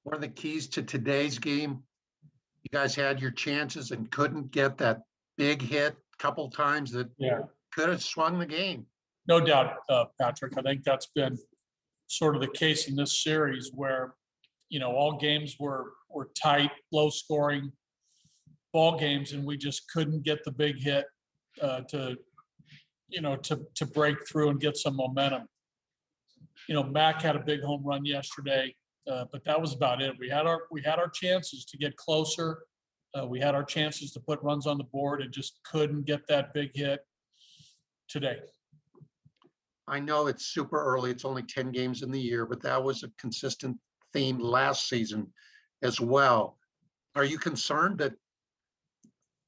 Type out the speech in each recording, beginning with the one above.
one of the keys to today's game? You guys had your chances and couldn't get that big hit a couple times that Yeah, could have swung the game. no doubt, Patrick. I think that's been sort of the case in this series where, all games were tight, low scoring ball games, and we just couldn't get the big hit to break through and get some momentum. Mac had a big home run yesterday, but that was about it. We had our chances to get closer. We had our chances to put runs on the board and just couldn't get that big hit today. I know it's super early. It's only 10 games in the year, but that was a consistent theme last season as well. Are you concerned that,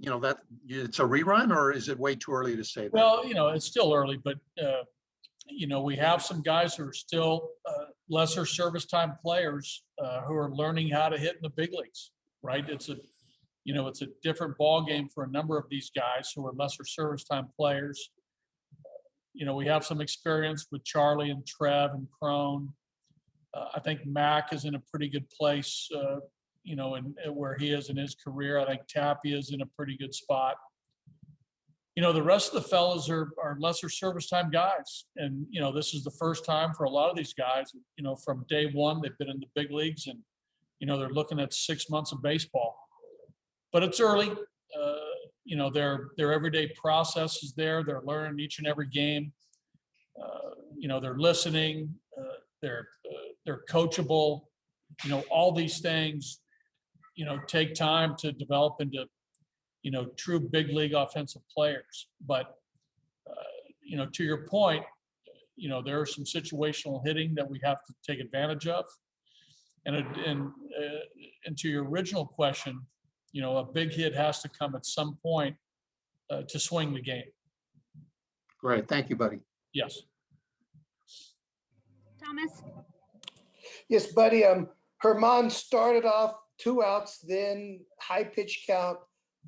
that it's a rerun, or is it way too early to say that? Well, it's still early, but, we have some guys who are still lesser service time players who are learning how to hit in the big leagues, right? It's a different ball game for a number of these guys who are lesser service time players. We have some experience with Charlie and Trev and Crone. I think Mac is in a pretty good place, where he is in his career. I think Tapia is in a pretty good spot. The rest of the fellas are lesser service time guys. And, this is the first time for a lot of these guys, from day one, they've been in the big leagues and, they're looking at 6 months of baseball. But it's early. Their everyday process is there. They're learning each and every game. They're listening. They're coachable. All these things, take time to develop into, true big league offensive players. But, to your point, there are some situational hitting that we have to take advantage of. And to your original question, a big hit has to come at some point to swing the game. Great. Thank you, buddy. Yes. Thomas? Yes, buddy. Herman started off 2 outs, then high pitch count,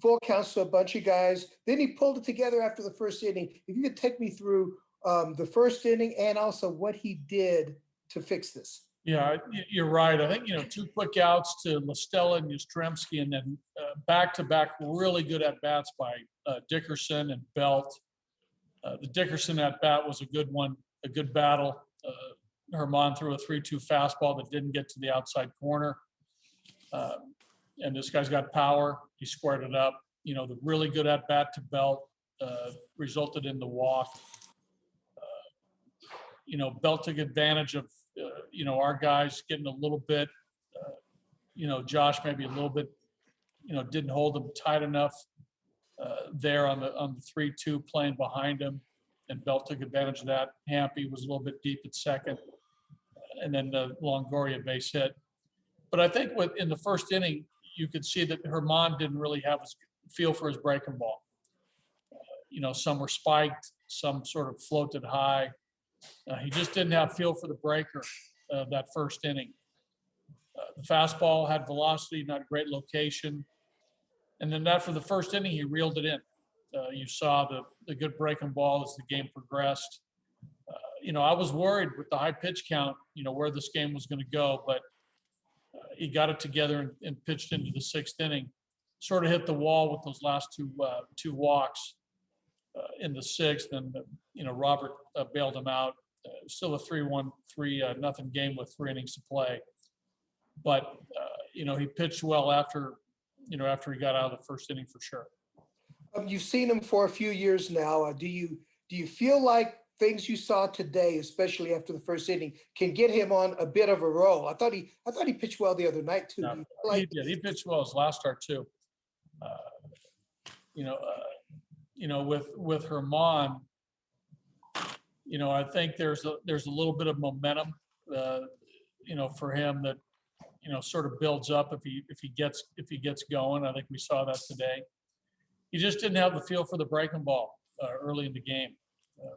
full counts to a bunch of guys. Then he pulled it together after the first inning. If you could take me through the first inning and also what he did to fix this. Yeah, you're right. I think, 2 quick outs to LaStella and Yastrzemski, and then back-to-back really good at-bats by Dickerson and Belt. The Dickerson at-bat was a good one, a good battle. Herman threw a 3-2 fastball that didn't get to the outside corner. And this guy's got power. He squared it up. The really good at-bat to Belt resulted in the walk. Belt took advantage of, our guys getting a little bit, Josh maybe a little bit, didn't hold him tight enough there on the 3-2 playing behind him. And Belt took advantage of that. Hampy was a little bit deep at second. And then the Longoria base hit. But I think in the first inning, you could see that Herman didn't really have his feel for his breaking ball. Some were spiked, some sort of floated high. He just didn't have feel for the breaker that first inning. The fastball had velocity, not great location. And then after the first inning, he reeled it in. You saw the good breaking ball as the game progressed. I was worried with the high pitch count, where this game was going to go, but he got it together and pitched into the 6th inning. Sort of hit the wall with those last two walks in the 6th, and Robert bailed him out. Still a 3-1, 3-0 game with 3 innings to play. But he pitched well after he got out of the first inning for sure. You've seen him for a few years now. Do you feel like things you saw today, especially after the first inning, can get him on a bit of a roll? I thought he pitched well the other night too. No, he did. He pitched well his last start too. With Herman, I think there's a little bit of momentum, for him that, sort of builds up if he gets going. I think we saw that today. He just didn't have the feel for the breaking ball early in the game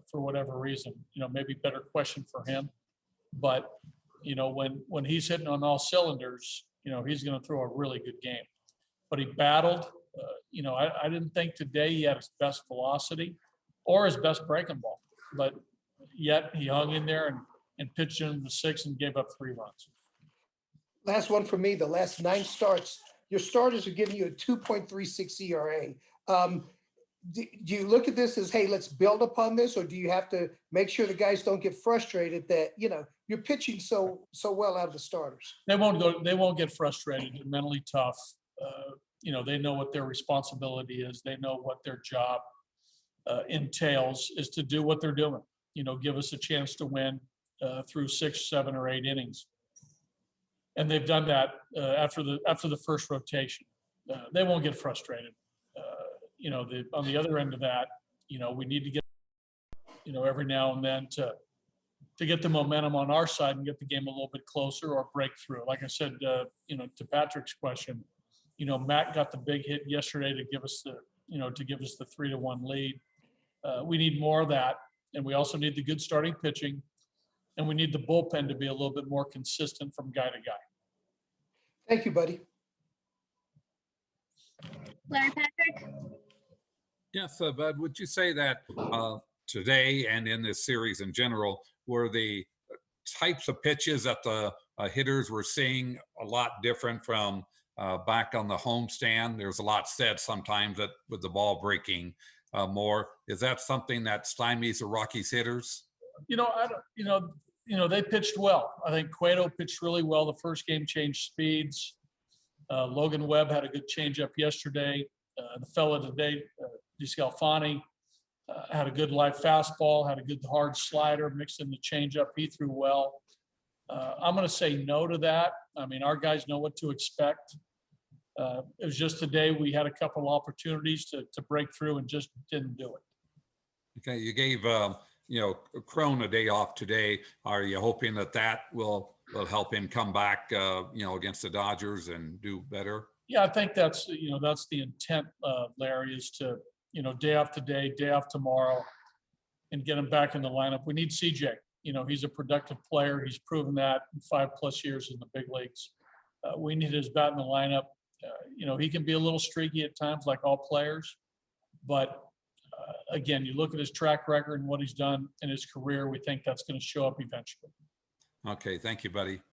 for whatever reason. Maybe better question for him. But when he's hitting on all cylinders, he's going to throw a really good game. But he battled. I didn't think today he had his best velocity or his best breaking ball, but yet he hung in there and pitched into the 6th and gave up 3 runs. Last one for me, the last 9 starts, your starters are giving you a 2.36 ERA. Do you look at this as, hey, let's build upon this, or do you have to make sure the guys don't get frustrated that, you're pitching so well out of the starters? They won't get frustrated. They're mentally tough. They know what their responsibility is. They know what their job entails is to do what they're doing. Give us a chance to win through 6, 7, or 8 innings. And they've done that after the first rotation. They won't get frustrated. On the other end of that, we need to get, every now and then to get the momentum on our side and get the game a little bit closer or break through. Like I said, to Patrick's question, Matt got the big hit yesterday to give us the 3-1 lead. We need more of that, and we also need the good starting pitching, and we need the bullpen to be a little bit more consistent from guy to guy. Thank you, buddy. Larry Patrick? Yes, Bud, would you say that today and in this series in general, were the types of pitches that the hitters were seeing a lot different from back on the homestand? There's a lot said sometimes that with the ball breaking more. Is that something that stymies the Rockies hitters? They pitched well. I think Cueto pitched really well. The first game changed speeds. Logan Webb had a good changeup yesterday. The fella today, DeScalfani, had a good live fastball, had a good hard slider, mixed in the changeup. He threw well. I'm going to say no to that. I mean, our guys know what to expect. It was just today we had a couple opportunities to break through and just didn't do it. Okay, you gave Crone a day off today. Are you hoping that will help him come back against the Dodgers and do better? Yeah, I think that's the intent, Larry, is to day off today, day off tomorrow, and get him back in the lineup. We need CJ. He's a productive player. He's proven that in 5+ years in the big leagues. We need his bat in the lineup. He can be a little streaky at times, like all players, but again, you look at his track record and what he's done in his career, we think that's going to show up eventually. Okay, thank you, buddy.